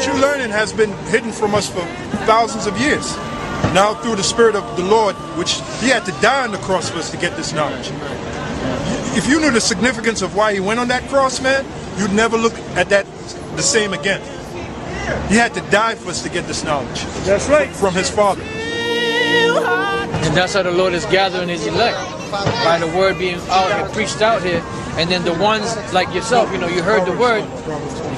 true learning has been hidden from us for thousands of years. Now through the Spirit of the Lord, which He had to die on the cross for us to get this knowledge. If you knew the significance of why He went on that cross, man, you'd never look at that the same again. He had to die for us to get this knowledge. That's right. From His Father. And that's how the Lord is gathering His elect, by the word being out and preached out here. And then the ones like yourself, you know, you heard the word.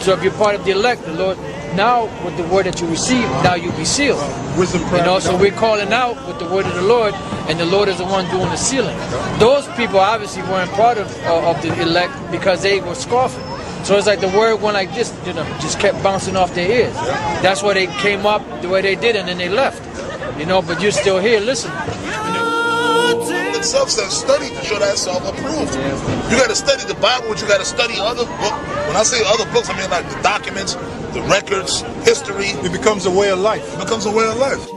So if you're part of the elect, the Lord, now with the word that you receive, now you'll be sealed. Wisdom, you know, so we're calling out with the word of the Lord, and the Lord is the one doing the sealing. Those people obviously weren't part of the elect because they were scoffing. So it's like the word went like this, you know, just kept bouncing off their ears. That's why they came up the way they did, and then they left. You know, but you're still here listening. Itself says study to show that self-approved. You got to study the Bible, but you got to study other books. When I say other books, I mean like the documents, the records, history. It becomes a way of life. It becomes a way of life.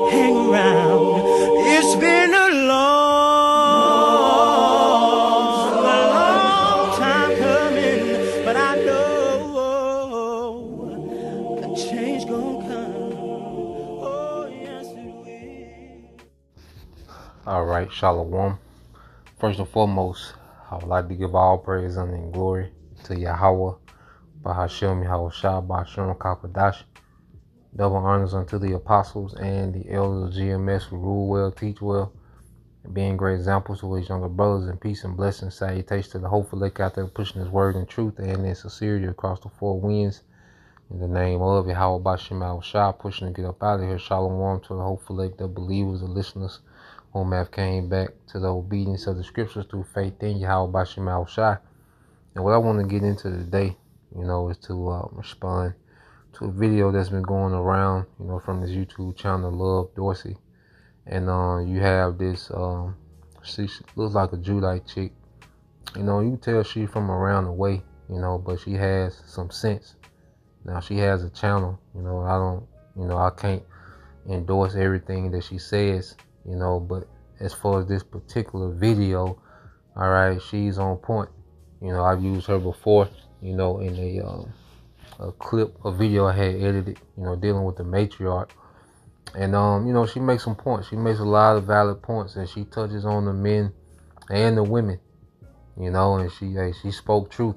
Hang around. It's been a long time coming, but I know a change gonna come. Oh, yes it will. All right, Shalom. First and foremost, I would like to give all praise and glory to Yahweh, Bahashem Yahushua, Bahashem Kakadash. Double honors unto the apostles and the elders of GMS who rule well, teach well, and being great examples to his younger brothers in peace and blessings. Salutations to the hopeful elect out there pushing his word in truth and in sincerity across the four winds. In the name of Yahweh Bahashem Yahushua, pushing to get up out of here. Shalom to the hopeful elect, the believers, the listeners, whom have came back to the obedience of the scriptures through faith in Yahweh Bahashem Yahushua. And what I want to get into today, you know, is to respond to a video that's been going around, you know, from this YouTube channel, Love Dorsey. And you have this, she looks like a Judite chick. You know, you can tell she's from around the way, you know, but she has some sense. Now, she has a channel, you know, I can't endorse everything that she says, you know, but as far as this particular video, all right, she's on point. You know, I've used her before, you know, in a video I had edited, you know, dealing with the matriarch. And, you know, she makes some points. She makes a lot of valid points, and she touches on the men and the women, you know, and she spoke truth,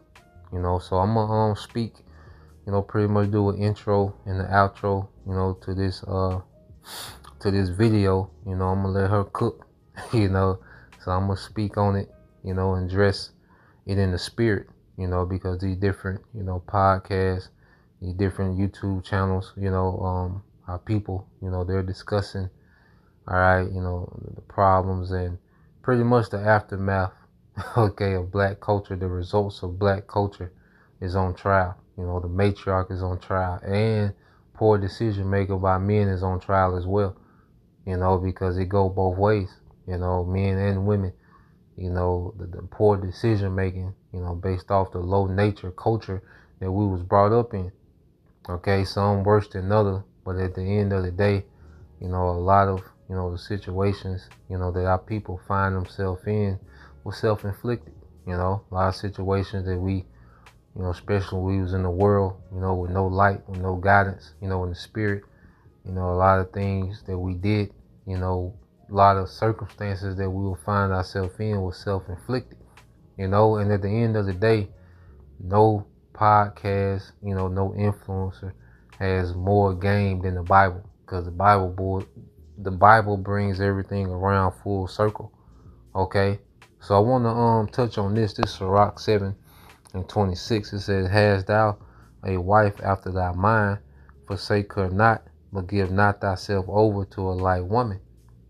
you know. So I'm going to speak, you know, pretty much do an intro and an outro, you know, to this video. You know, I'm going to let her cook, you know. So I'm going to speak on it, you know, and dress it in the spirit. You know, because these different, you know, podcasts, these different YouTube channels, you know, our people, you know, they're discussing, all right, you know, the problems and pretty much the aftermath, okay, of black culture. The results of black culture is on trial. You know, the matriarch is on trial, and poor decision making by men is on trial as well, you know, because it go both ways, you know, men and women. You know, the poor decision making, you know, based off the low nature culture that we was brought up in. Okay, some worse than other, but at the end of the day, you know, a lot of, you know, the situations, you know, that our people find themselves in was self-inflicted. You know, a lot of situations that we, you know, especially when we was in the world, you know, with no light, with no guidance, you know, in the spirit, you know, a lot of things that we did, you know, a lot of circumstances that we will find ourselves in was self-inflicted, you know. And at the end of the day, no podcast, you know, no influencer has more game than the Bible, because the Bible brings everything around full circle. Okay, so I want to touch on this. This Sirach 7:26. It says, "Hast thou a wife after thy mind? Forsake her not, but give not thyself over to a light woman."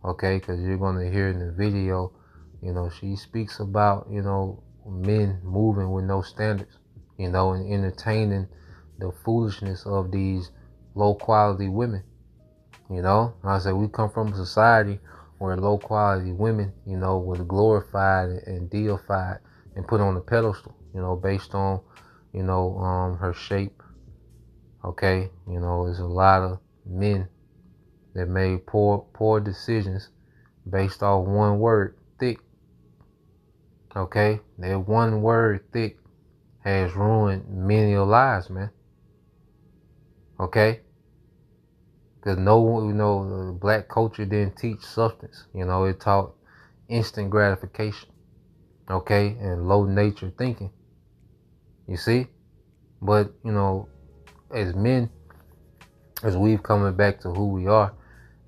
Okay, because you're going to hear in the video, you know, she speaks about, you know, men moving with no standards, you know, and entertaining the foolishness of these low quality women. You know, I said, we come from a society where low quality women, you know, was glorified and deified and put on a pedestal, you know, based on, you know, her shape. Okay, you know, there's a lot of men that made poor decisions based off one word, thick. Okay, that one word, thick, has ruined many lives, man. Okay? Because the black culture didn't teach substance. It taught instant gratification. Okay? And low nature thinking. You see? But, as men, as we've coming back to who we are,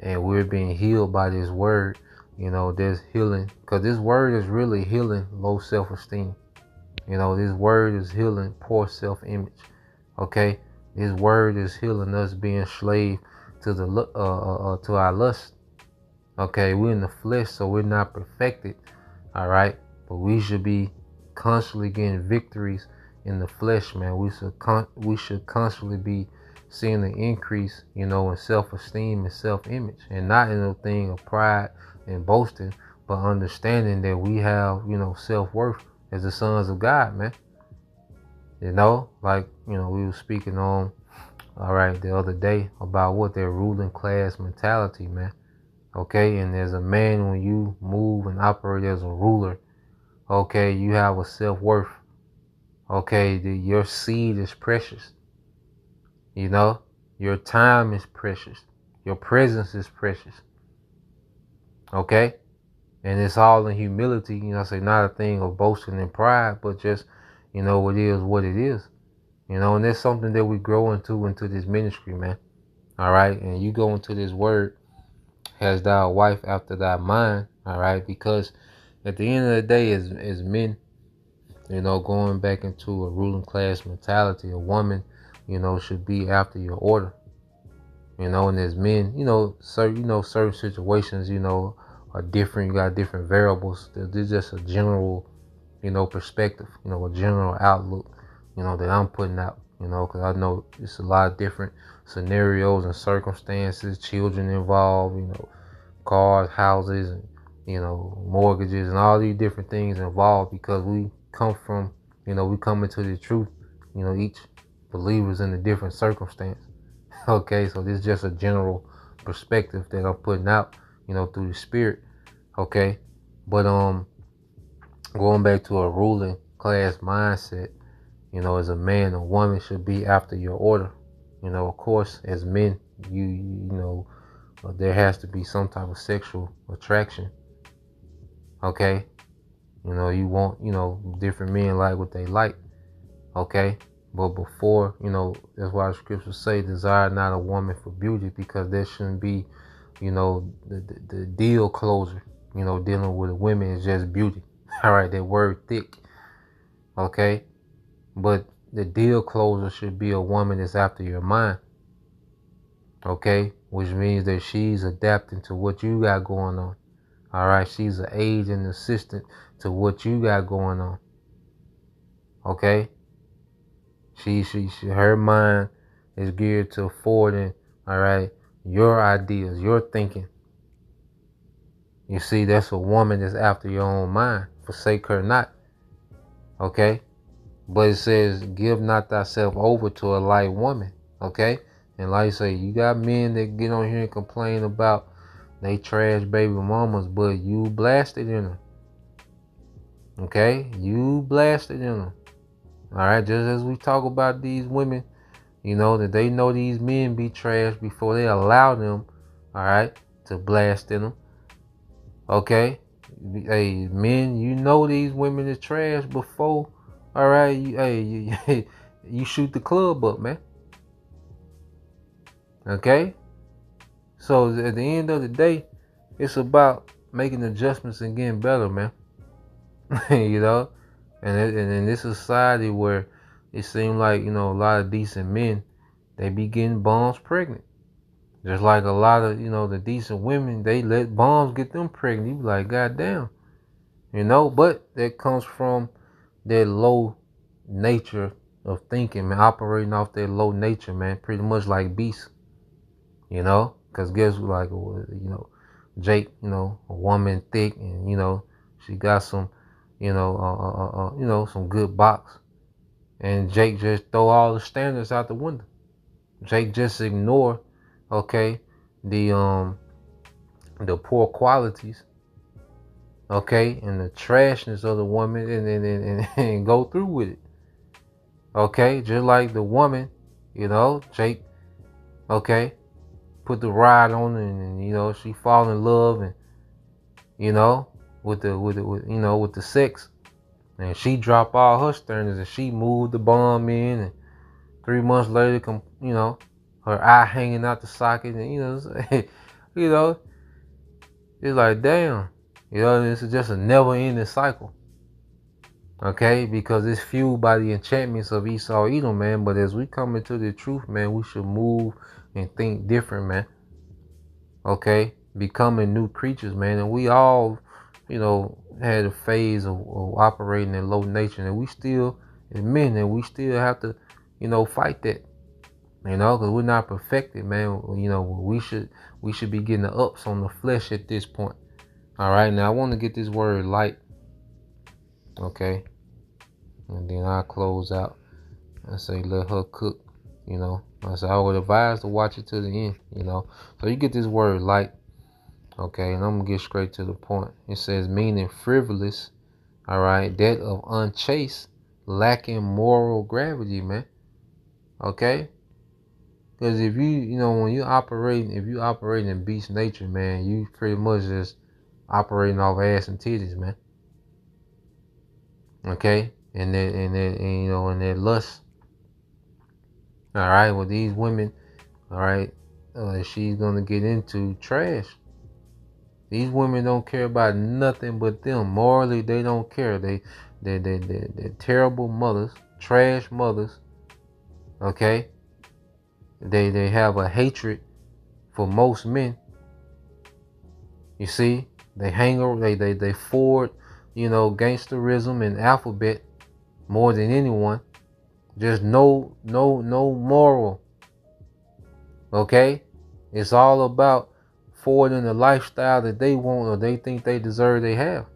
and we're being healed by this word, there's healing. Because this word is really healing low self-esteem. This word is healing poor self-image. Okay? This word is healing us being slave to to our lust. Okay? We're in the flesh, so we're not perfected. All right? But we should be constantly getting victories in the flesh, man. We should constantly be seeing the increase, in self-esteem and self-image, and not in a thing of pride and boasting, but understanding that we have, self-worth as the sons of God, man. Like, we were speaking on, all right, the other day about what their ruling class mentality, man. Okay, and as a man, when you move and operate as a ruler, okay, you have a self-worth. Okay, your seed is precious. Your time is precious. Your presence is precious. Okay? And it's all in humility, say not a thing of boasting and pride, but just, it is what it is. And that's something that we grow into this ministry, man. All right? And you go into this word, has thy wife after thy mind, all right? Because at the end of the day, as men, going back into a ruling class mentality, a woman, should be after your order. And as men, certain situations, are different. You got different variables. There's just a general, perspective, a general outlook, that I'm putting out, because I know it's a lot of different scenarios and circumstances, children involved, cars, houses, and, mortgages, and all these different things involved, because we come from, we come into the truth, each believer's in a different circumstance. Okay, so this is just a general perspective that I'm putting out, through the spirit. Okay, but going back to a ruling class mindset, as a man, a woman should be after your order. Of course, as men, there has to be some type of sexual attraction. Okay, you want, different men like what they like. Okay, but before, that's why the scriptures say, desire not a woman for beauty, because there shouldn't be, the deal closer, dealing with women is just beauty. All right, that word thick. Okay, but the deal closer should be a woman that's after your mind. Okay, which means that she's adapting to what you got going on. All right, she's an aid and assistant to what you got going on. Okay, her mind is geared to affording, all right, your ideas, your thinking. You see, that's a woman that's after your own mind. Forsake her not. Okay, but it says, give not thyself over to a light woman. Okay, and like I say, you got men that get on here and complain about they trash baby mamas, but you blasted in them. Okay, you blasted in them. All right, just as we talk about these women, that they know these men be trash before they allow them, all right, to blast in them. Okay, hey, men, these women is trash before, all right, you shoot the club up, man. Okay, so at the end of the day, it's about making adjustments and getting better, man. And in this society where it seems like, a lot of decent men, they be getting bombs pregnant. Just like a lot of, the decent women, they let bombs get them pregnant. You be like, God damn. But that comes from their low nature of thinking, man, operating off their low nature, man, pretty much like beasts. Because guess like, Jake, a woman thick, and, she got some, some good box. And Jake just throw all the standards out the window. Jake just ignore, okay, the poor qualities, okay, and the trashness of the woman, and go through with it. Okay, just like the woman, Jake Okay, put the ride on her, and you know she fall in love, and you know with the sex, and she drop all her standards, and she moved the bomb in, and 3 months later, her eye hanging out the socket, and you know, it's like damn, this is just a never-ending cycle. Okay, because it's fueled by the enchantments of Esau Edom, man. But as we come into the truth, man, we should move and think different, man. Okay, becoming new creatures, man. And we all, had a phase of operating in low nature, and we still, as men, and we still have to, fight that, because we're not perfected, man. We should be getting the ups on the flesh at this point. All right, now I want to get this word light. Okay. And then I'll close out and say, let her cook, I said, I would advise to watch it to the end, So you get this word light, okay, and I'm going to get straight to the point. It says, meaning frivolous, all right, that of unchaste, lacking moral gravity, man. Okay? Because if when you operating in beast nature, man, you pretty much just operating off ass and titties, man. Okay? And that lust. All right, well, these women, all right, she's gonna get into trash. These women don't care about nothing but them. Morally, they don't care. They're terrible mothers, trash mothers. Okay, they have a hatred for most men. You see, they hang over, they forward, gangsterism and alphabet more than anyone. Just no moral. Okay? It's all about forwarding the lifestyle that they want or they think they deserve to have.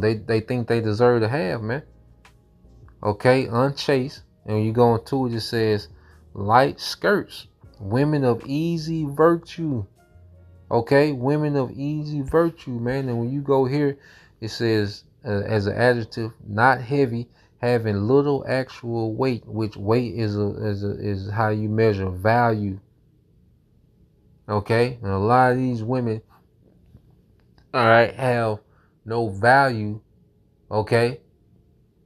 They think they deserve to have, man. Okay? Unchaste. And when you go into it, it says light skirts. Women of easy virtue. Okay? Women of easy virtue, man. And when you go here, it says as an adjective, not heavy, having little actual weight, which weight is how you measure value. Okay, and a lot of these women, all right, have no value. Okay,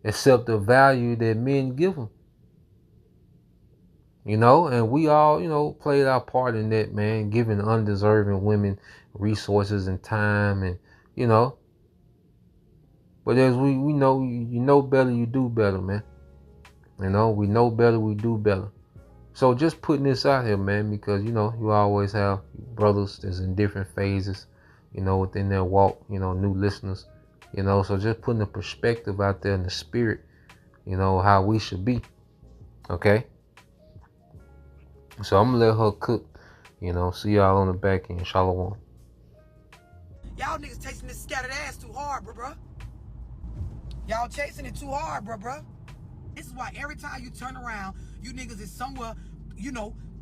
except the value that men give them. And we all, played our part in that, man, giving undeserving women resources and time, and But as we know, you know better, you do better, man. We know better, we do better. So just putting this out here, man, because, you always have brothers that's in different phases, within their walk, new listeners, so just putting the perspective out there in the spirit, how we should be. Okay. So I'm going to let her cook, see y'all on the back end. Shalom. Y'all niggas chasing this scattered ass too hard, bro. Y'all chasing it too hard, bro. This is why every time you turn around, you niggas is somewhere,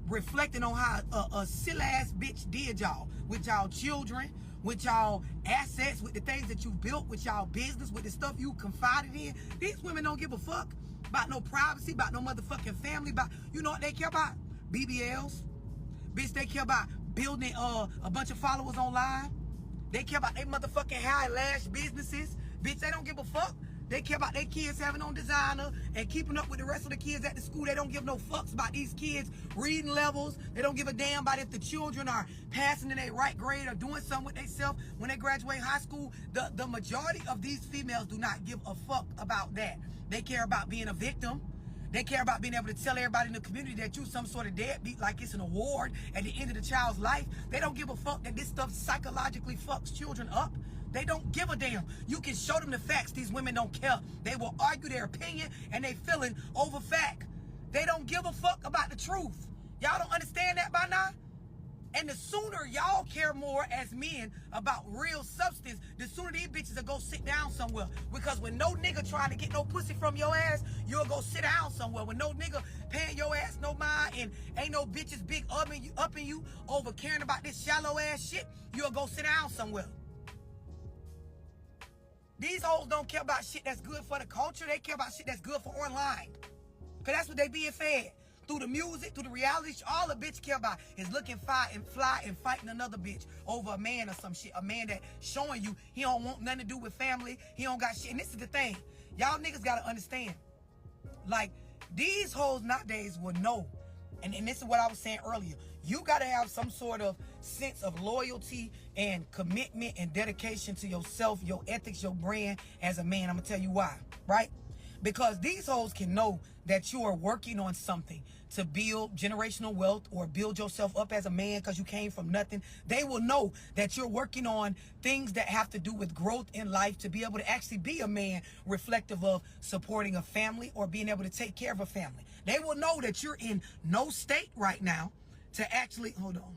reflecting on how a silly ass bitch did y'all. With y'all children, with y'all assets, with the things that you built, with y'all business, with the stuff you confided in. These women don't give a fuck about no privacy, about no motherfucking family, about, you know what they care about? BBLs. Bitch, they care about building a bunch of followers online. They care about their motherfucking high lash businesses. Bitch, they don't give a fuck. They care about their kids having on designer and keeping up with the rest of the kids at the school. They don't give no fucks about these kids' reading levels. They don't give a damn about if the children are passing in their right grade or doing something with themselves when they graduate high school. The majority of these females do not give a fuck about that. They care about being a victim. They care about being able to tell everybody in the community that you're some sort of deadbeat, like it's an award at the end of the child's life. They don't give a fuck that this stuff psychologically fucks children up. They don't give a damn. You can show them the facts. These women don't care. They will argue their opinion and they feeling over fact. They don't give a fuck about the truth. Y'all don't understand that by now? And the sooner y'all care more as men about real substance, the sooner these bitches will go sit down somewhere. Because when no nigga trying to get no pussy from your ass, you'll go sit down somewhere. When no nigga paying your ass no mind and ain't no bitches big upping you over caring about this shallow ass shit, you'll go sit down somewhere. These hoes don't care about shit that's good for the culture. They care about shit that's good for online. Because that's what they being fed. through the music, through the reality show, all a bitch care about is looking fly and fighting another bitch over a man or some shit. A man that showing you he don't want nothing to do with family. He don't got shit. And this is the thing. Y'all niggas gotta understand. Like, these hoes nowadays will know. And this is what I was saying earlier. You got to have some sort of sense of loyalty and commitment and dedication to yourself, your ethics, your brand as a man. I'm going to tell you why, right? Because these hoes can know that you are working on something to build generational wealth or build yourself up as a man because you came from nothing. They will know that you're working on things that have to do with growth in life to be able to actually be a man reflective of supporting a family or being able to take care of a family. They will know that you're in no state right now to actually, hold on.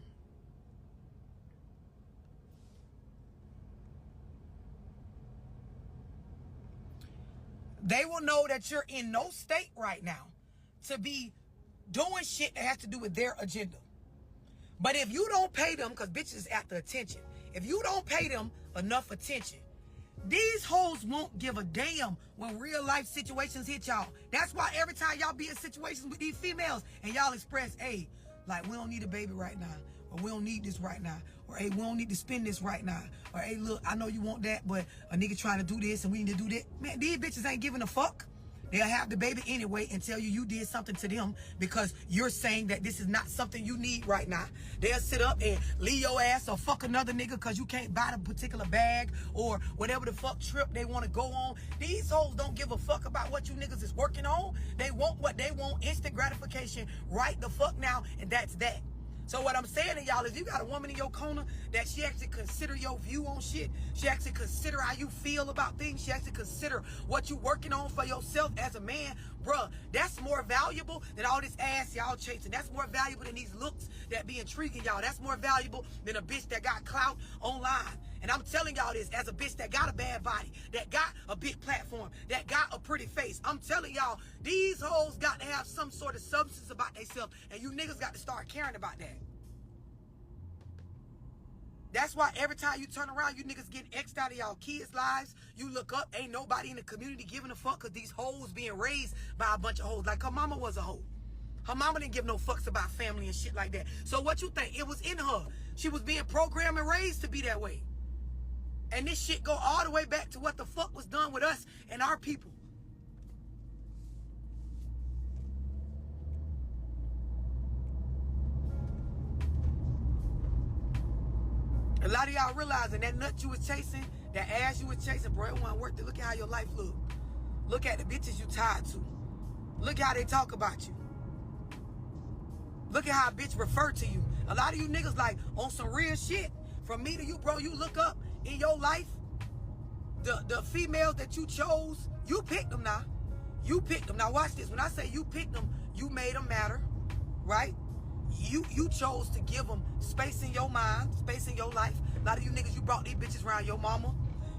They will know that you're in no state right now to be doing shit that has to do with their agenda. But if you don't pay them, because bitches is after attention, if you don't pay them enough attention, these hoes won't give a damn when real life situations hit y'all. That's why every time y'all be in situations with these females and y'all express, hey, like, we don't need a baby right now, or we don't need this right now, or hey, we don't need to spend this right now, or hey, look, I know you want that, but a nigga trying to do this and we need to do that. Man, these bitches ain't giving a fuck. They'll have the baby anyway and tell you did something to them because you're saying that this is not something you need right now. They'll sit up and leave your ass or fuck another nigga because you can't buy the particular bag or whatever the fuck trip they want to go on. These hoes don't give a fuck about what you niggas is working on. They want what they want, instant gratification right the fuck now, and that's that. So what I'm saying to y'all is you got a woman in your corner that she actually consider your view on shit. She actually consider how you feel about things. She actually consider what you working on for yourself as a man. Bruh, that's more valuable than all this ass y'all chasing. That's more valuable than these looks that be intriguing y'all. That's more valuable than a bitch that got clout online. And I'm telling y'all this as a bitch that got a bad body, that got a big platform, that got a pretty face. I'm telling y'all, these hoes got to have some sort of substance about themselves, and you niggas got to start caring about that. That's why every time you turn around, you niggas getting X'd out of y'all kids' lives. You look up, ain't nobody in the community giving a fuck because these hoes being raised by a bunch of hoes. Like her mama was a hoe. Her mama didn't give no fucks about family and shit like that. So what you think? It was in her. She was being programmed and raised to be that way. And this shit go all the way back to what the fuck was done with us and our people. A lot of y'all realizing that nut you was chasing, that ass you was chasing, bro, it wasn't worth it. Look at how your life look. Look at the bitches you tied to. Look how they talk about you. Look at how a bitch refer to you. A lot of you niggas like on some real shit. From me to you, bro, you look up in your life, the females that you chose, you picked them now. You picked them. Now watch this. When I say you picked them, you made them matter, right? You chose to give them space in your mind, space in your life. A lot of you niggas, you brought these bitches around your mama.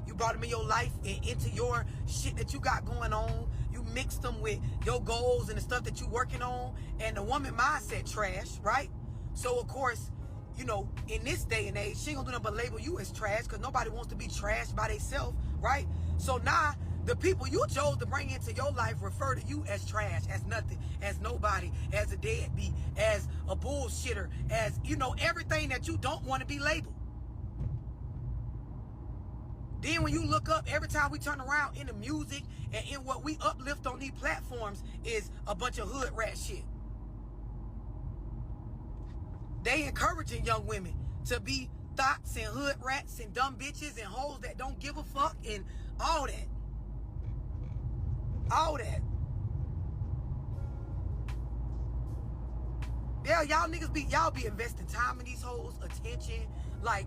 You brought them in your life and into your shit that you got going on. You mixed them with your goals and the stuff that you working on. And the woman mindset trash, right? So, of course, you know, in this day and age, she ain't gonna do nothing but label you as trash because nobody wants to be trashed by themselves, right? So now, the people you chose to bring into your life refer to you as trash, as nothing, as nobody, as a deadbeat, as a bullshitter, as, you know, everything that you don't want to be labeled. Then when you look up, every time we turn around in the music and in what we uplift on these platforms is a bunch of hood rat shit. They encouraging young women to be thoughts and hood rats and dumb bitches and hoes that don't give a fuck and all that. All that. Yeah, y'all niggas be investing time in these hoes, attention. Like,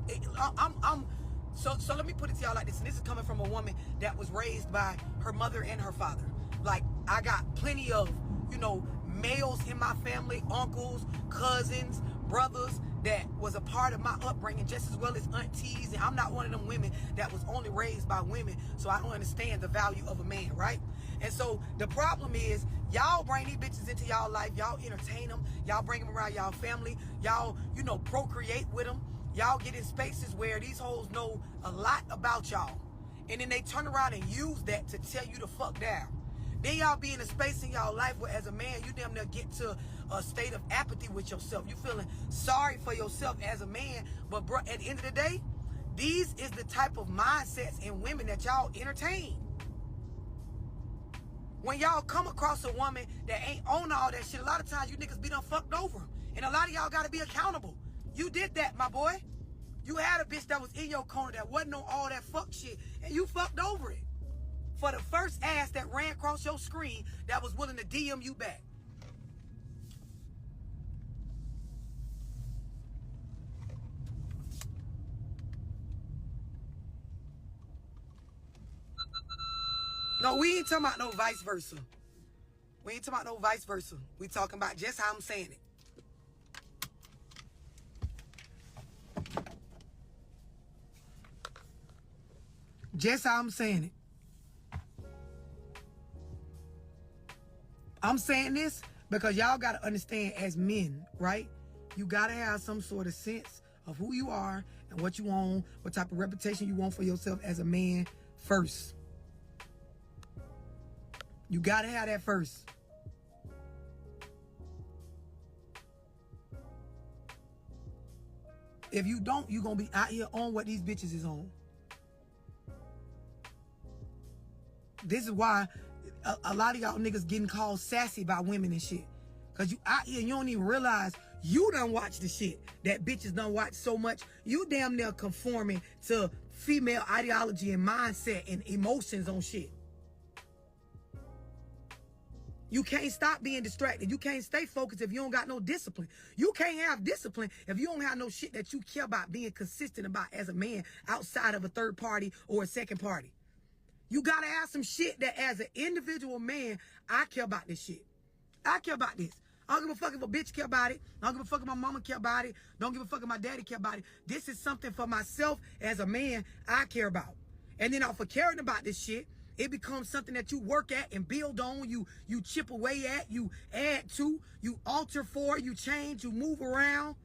so let me put it to y'all like this, and this is coming from a woman that was raised by her mother and her father. Like, I got plenty of, you know, males in my family, uncles, cousins, brothers that was a part of my upbringing just as well as aunties, and I'm not one of them women that was only raised by women, so I don't understand the value of a man, right? And so the problem is, y'all bring these bitches into y'all life, y'all entertain them, y'all bring them around y'all family, y'all, you know, procreate with them, y'all get in spaces where these hoes know a lot about y'all, and then they turn around and use that to tear you the fuck down. Then y'all be in a space in y'all life where as a man, you damn near get to a state of apathy with yourself. You feeling sorry for yourself as a man. But bro, at the end of the day, these is the type of mindsets in women that y'all entertain. When y'all come across a woman that ain't on all that shit, a lot of times you niggas be done fucked over. And a lot of y'all gotta be accountable. You did that, my boy. You had a bitch that was in your corner that wasn't on all that fuck shit, and you fucked over it. For the first ass that ran across your screen that was willing to DM you back. No, we ain't talking about no vice versa. We ain't talking about no vice versa. We talking about just how I'm saying it. Just how I'm saying it. I'm saying this because y'all got to understand as men, right? You got to have some sort of sense of who you are and what you want, what type of reputation you want for yourself as a man first. You got to have that first. If you don't, you're going to be out here on what these bitches is on. This is why a lot of y'all niggas getting called sassy by women and shit. Cause you out here, you don't even realize you done watch the shit that bitches done watch so much. You damn near conforming to female ideology and mindset and emotions on shit. You can't stop being distracted. You can't stay focused if you don't got no discipline. You can't have discipline if you don't have no shit that you care about being consistent about as a man outside of a third party or a second party. You gotta have some shit that as an individual man, I care about this shit. I care about this. I don't give a fuck if a bitch care about it. I don't give a fuck if my mama care about it. Don't give a fuck if my daddy care about it. This is something for myself as a man I care about. And then off of caring about this shit, it becomes something that you work at and build on, you chip away at, you add to, you alter for, you change, you move around.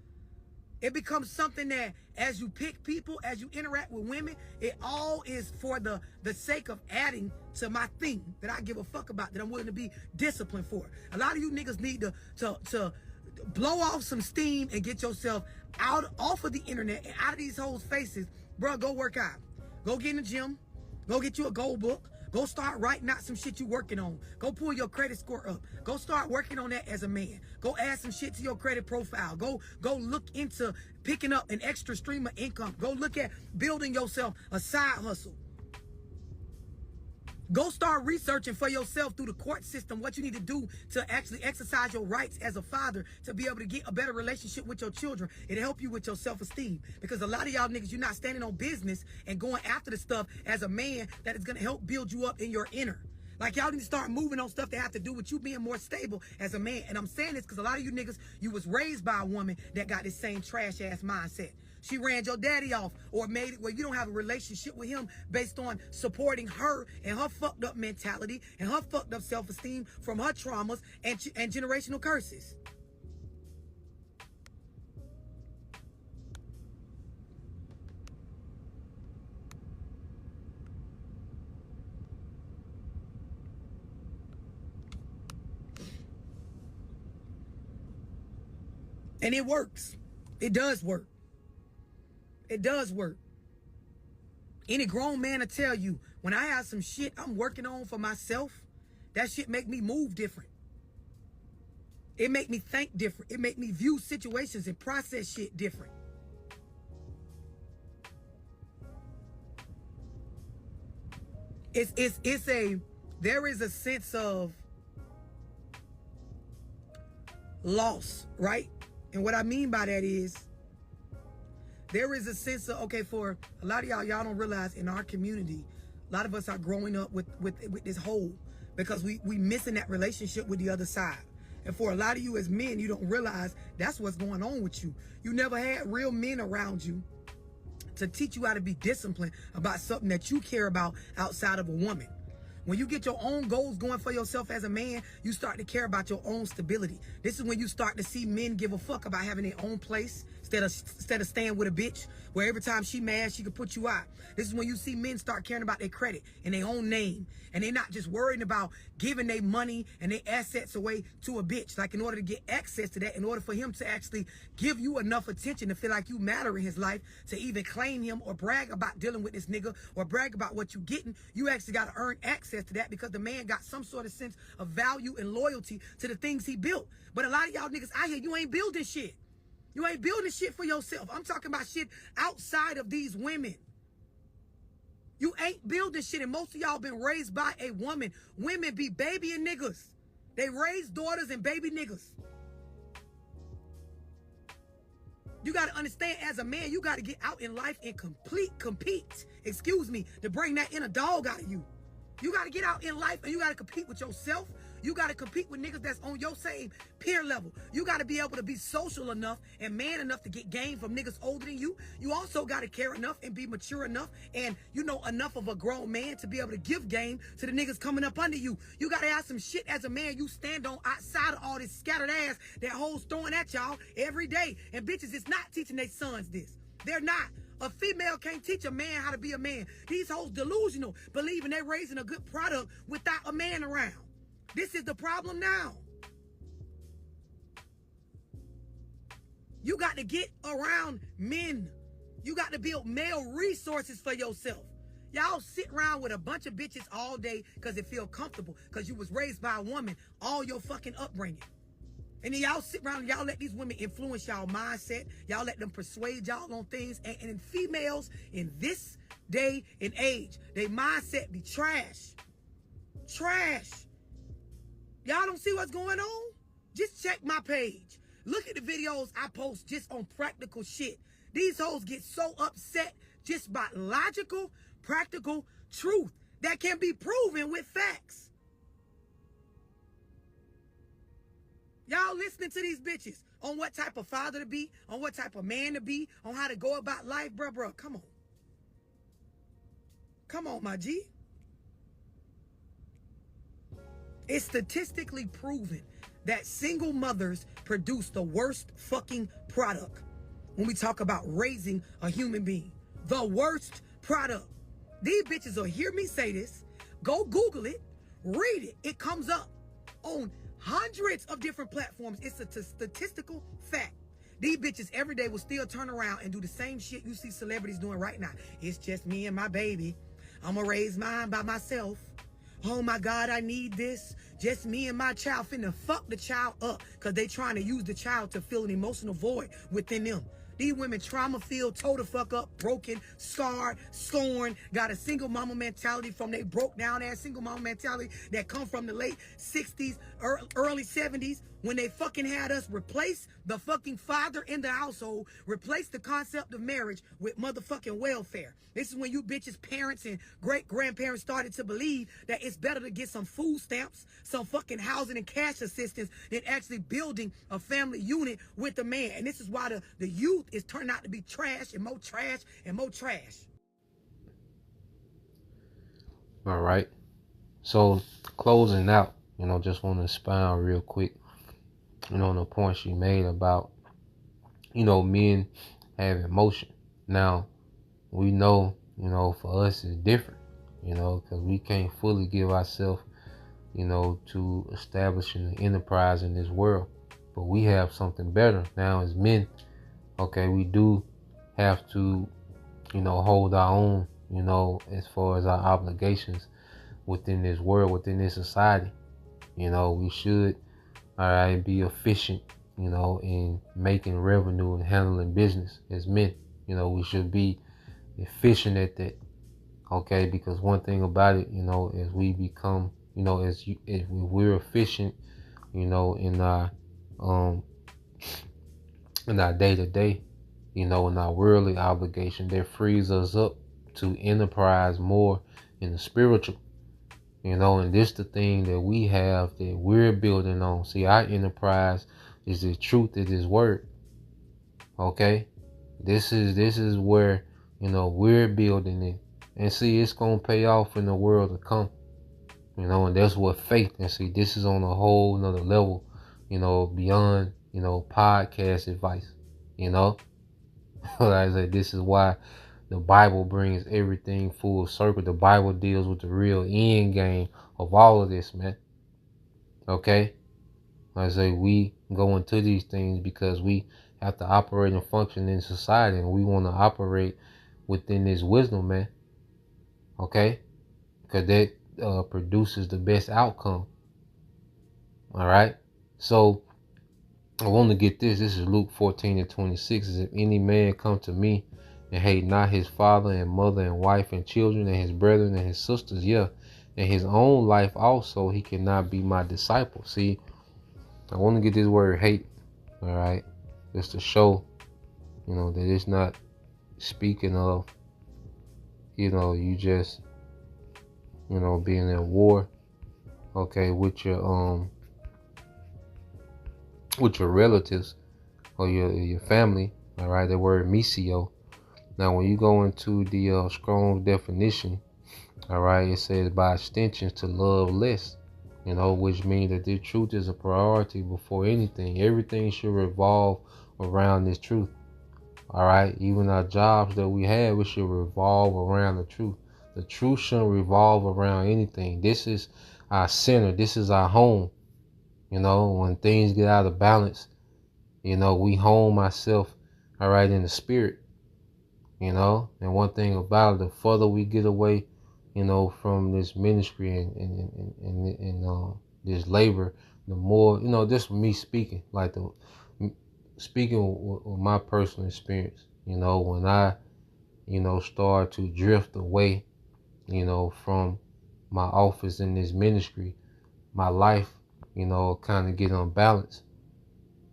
It becomes something that as you pick people, as you interact with women, it all is for the sake of adding to my thing that I give a fuck about, that I'm willing to be disciplined for. A lot of you niggas need to blow off some steam and get yourself off of the internet and out of these hoes' faces. Bro, go work out. Go get in the gym. Go get you a goal book. Go start writing out some shit you working on. Go pull your credit score up. Go start working on that as a man. Go add some shit to your credit profile. Go look into picking up an extra stream of income. Go look at building yourself a side hustle. Go start researching for yourself through the court system what you need to do to actually exercise your rights as a father to be able to get a better relationship with your children. It'll help you with your self-esteem. Because a lot of y'all niggas, you're not standing on business and going after the stuff as a man that is going to help build you up in your inner. Like, y'all need to start moving on stuff that have to do with you being more stable as a man. And I'm saying this because a lot of you niggas, you was raised by a woman that got this same trash ass mindset. She ran your daddy off or made it where you don't have a relationship with him based on supporting her and her fucked up mentality and her fucked up self-esteem from her traumas and generational curses. And it works. It does work. It does work. Any grown man will tell you, when I have some shit I'm working on for myself, that shit make me move different. It make me think different. It make me view situations and process shit different. There is a sense of loss, right? And what I mean by that is, there is a sense of, okay, for a lot of y'all don't realize in our community, a lot of us are growing up with this hole because we missing that relationship with the other side. And for a lot of you as men, you don't realize that's what's going on with you. You never had real men around you to teach you how to be disciplined about something that you care about outside of a woman. When you get your own goals going for yourself as a man, you start to care about your own stability. This is when you start to see men give a fuck about having their own place, instead of staying with a bitch where every time she mad, she could put you out. This is when you see men start caring about their credit and their own name. And they're not just worrying about giving their money and their assets away to a bitch. Like, in order to get access to that, in order for him to actually give you enough attention to feel like you matter in his life, to even claim him or brag about dealing with this nigga or brag about what you getting, you actually got to earn access to that, because the man got some sort of sense of value and loyalty to the things he built. But a lot of y'all niggas out here, you ain't building shit. You ain't building shit for yourself. I'm talking about shit outside of these women. You ain't building shit, and most of y'all been raised by a woman. Women be babying niggas. They raise daughters and baby niggas. You got to understand, as a man, you got to get out in life and compete, to bring that inner dog out of you. You got to get out in life and you got to compete with yourself. You got to compete with niggas that's on your same peer level. You got to be able to be social enough and man enough to get game from niggas older than you. You also got to care enough and be mature enough and, you know, enough of a grown man to be able to give game to the niggas coming up under you. You got to have some shit as a man you stand on outside of all this scattered ass that hoes throwing at y'all every day. And bitches is not teaching their sons this. They're not. A female can't teach a man how to be a man. These hoes delusional, believing they're raising a good product without a man around. This is the problem now. You got to get around men. You got to build male resources for yourself. Y'all sit around with a bunch of bitches all day because it feel comfortable, because you was raised by a woman all your fucking upbringing. And then y'all sit around and y'all let these women influence y'all mindset. Y'all let them persuade y'all on things. And females in this day and age, their mindset be trash. Trash. Y'all don't see what's going on? Just check my page. Look at the videos I post just on practical shit. These hoes get so upset just by logical, practical truth that can be proven with facts. Y'all listening to these bitches on what type of father to be, on what type of man to be, on how to go about life, bruh, come on. Come on, my G. It's statistically proven that single mothers produce the worst fucking product when we talk about raising a human being. The worst product. These bitches will hear me say this. Go Google it. Read it. It comes up on hundreds of different platforms. It's a statistical fact. These bitches every day will still turn around and do the same shit you see celebrities doing right now. It's just me and my baby. I'm gonna raise mine by myself. Oh my God, I need this. Just me and my child. Finna fuck the child up because they trying to use the child to fill an emotional void within them. These women trauma-filled, toe the fuck up, broken, scarred, scorned, got a single mama mentality from they broke down ass single mama mentality that come from the late 60s, early 70s, when they fucking had us replace the fucking father in the household, replace the concept of marriage with motherfucking welfare. This is when you bitches' parents and great-grandparents started to believe that it's better to get some food stamps, some fucking housing and cash assistance than actually building a family unit with a man. And this is why the youth is turning out to be trash and more trash and more trash. All right. So closing out, just want to expound real quick, on the point she made about, men have emotion. Now, we know, for us it's different, because we can't fully give ourselves, to establishing an enterprise in this world. But we have something better now as men. Okay, we do have to, hold our own, as far as our obligations within this world, within this society. We should, be efficient, in making revenue and handling business as men. We should be efficient at that. Okay, because one thing about it, as we become, if we're efficient, in our day-to-day, in our worldly obligation, that frees us up to enterprise more in the spiritual, and this the thing that we have that we're building on. See, our enterprise is the truth of His word. Okay, this is where, we're building it, and see, it's gonna pay off in the world to come, and that's what faith. And see, this is on a whole another level, beyond, podcast advice, Like I said, this is why the Bible brings everything full circle. The Bible deals with the real end game of all of this, man. Okay? Like I say, we go into these things because we have to operate and function in society, and we want to operate within this wisdom, man. Okay? Because that produces the best outcome. All right? So, I want to get this. This is Luke 14:26. Is if any man come to me and hate not his father and mother and wife and children and his brethren and his sisters, yeah, and his own life also, he cannot be my disciple. See, I want to get this word hate, all right, just to show, that it's not speaking of, you just, being at war, okay, with your relatives or your family, all right. The word misio. Now, when you go into the Strong's definition, all right, it says by extension to love less, which means that the truth is a priority before anything. Everything should revolve around this truth. All right, even our jobs that we have, it should revolve around the truth. The truth shouldn't revolve around anything. This is our center. This is our home. When things get out of balance, we home ourselves, all right, in the spirit. And one thing about it, the further we get away, from this ministry and this labor, the more, this me speaking, like speaking with my personal experience, when I, start to drift away, from my office in this ministry, my life, kind of get unbalanced,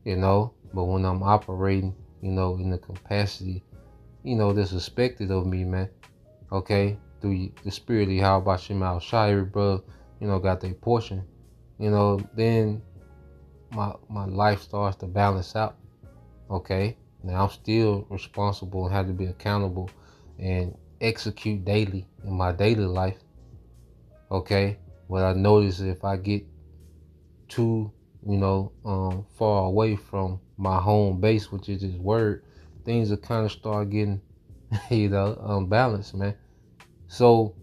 but when I'm operating, in the capacity, that's expected of me, man. Okay, through the spirit of Yahweh Shema Shai, every brother, got their portion, then my life starts to balance out. Okay, now I'm still responsible and have to be accountable and execute daily in my daily life. Okay, but I notice if I get too, far away from my home base, which is His Word, things will kind of start getting, unbalanced, man. So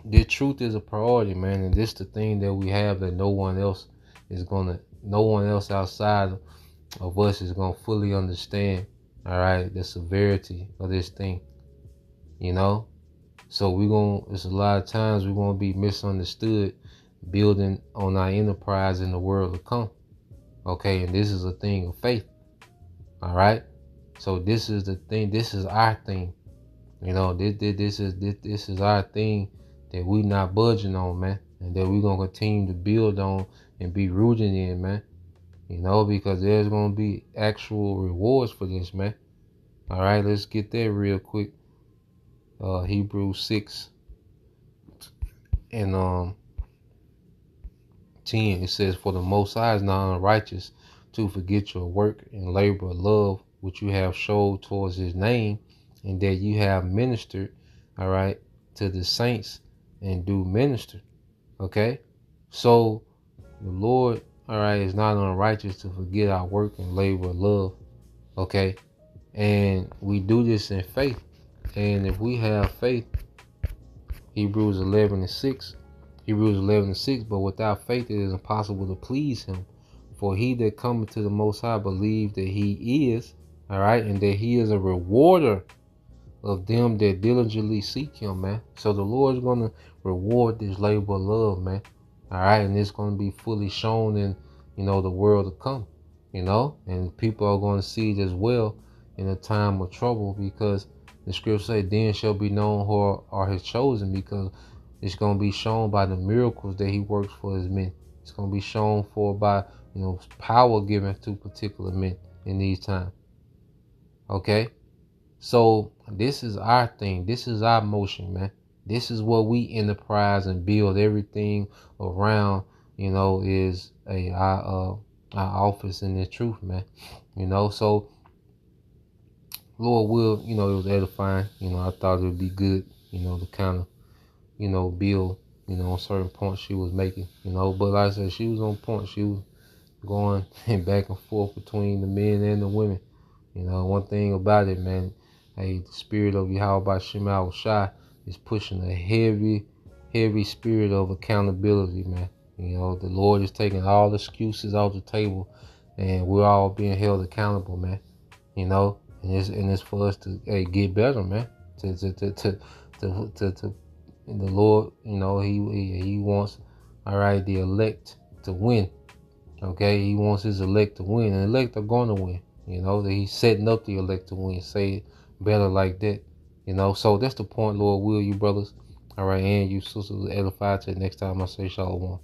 the truth is a priority, man, and this the thing that we have that no one else outside of us is gonna fully understand. All right, the severity of this thing, So it's a lot of times we're gonna be misunderstood, building on our enterprise in the world to come. Okay, and this is a thing of faith. All right, so this is the thing. This is our thing. This is our thing that we not budging on, man, and that we're gonna continue to build on and be rooted in, man. Because there's gonna be actual rewards for this, man. All right, let's get there real quick. Hebrews 6 and 10. It says, "For the Most High is not unrighteous to forget your work and labor of love, which you have showed towards His name, and that you have ministered, all right, to the saints and do minister." Okay, so the Lord, all right, is not unrighteous to forget our work and labor of love. Okay, and we do this in faith. And if we have faith, Hebrews 11:6, but without faith it is impossible to please Him. For he that cometh to the Most High believe that He is, all right, and that He is a rewarder of them that diligently seek Him, man. So the Lord is going to reward this labor of love, man. All right, and it's going to be fully shown in, the world to come, and people are going to see it as well in a time of trouble, because the scripture say, "Then shall be known who are His chosen," because it's going to be shown by the miracles that He works for His men. It's going to be shown by, power given to particular men in these times. Okay, so this is our thing. This is our motion, man. This is what we enterprise and build everything around. Is our office in the truth, man. So Lord will, it was edifying. I thought it would be good, to kind of, build, on certain points she was making, but like I said, she was on point. She was going back and forth between the men and the women, You know, one thing about it, man, hey, the spirit of Yahweh Shema Shai is pushing a heavy spirit of accountability, man. You know, the Lord is taking all excuses off the table, and we're all being held accountable, man. You know, and it's for us to get better, man. The Lord, you know, he wants, all right, the elect to win. Okay, he wants his elect to win, and the elect are going to win. You know, that he's setting up the elect to win. Say it better like that. You know, so that's the point, Lord will, you brothers. All right, and you sisters edified till next time I say shalom.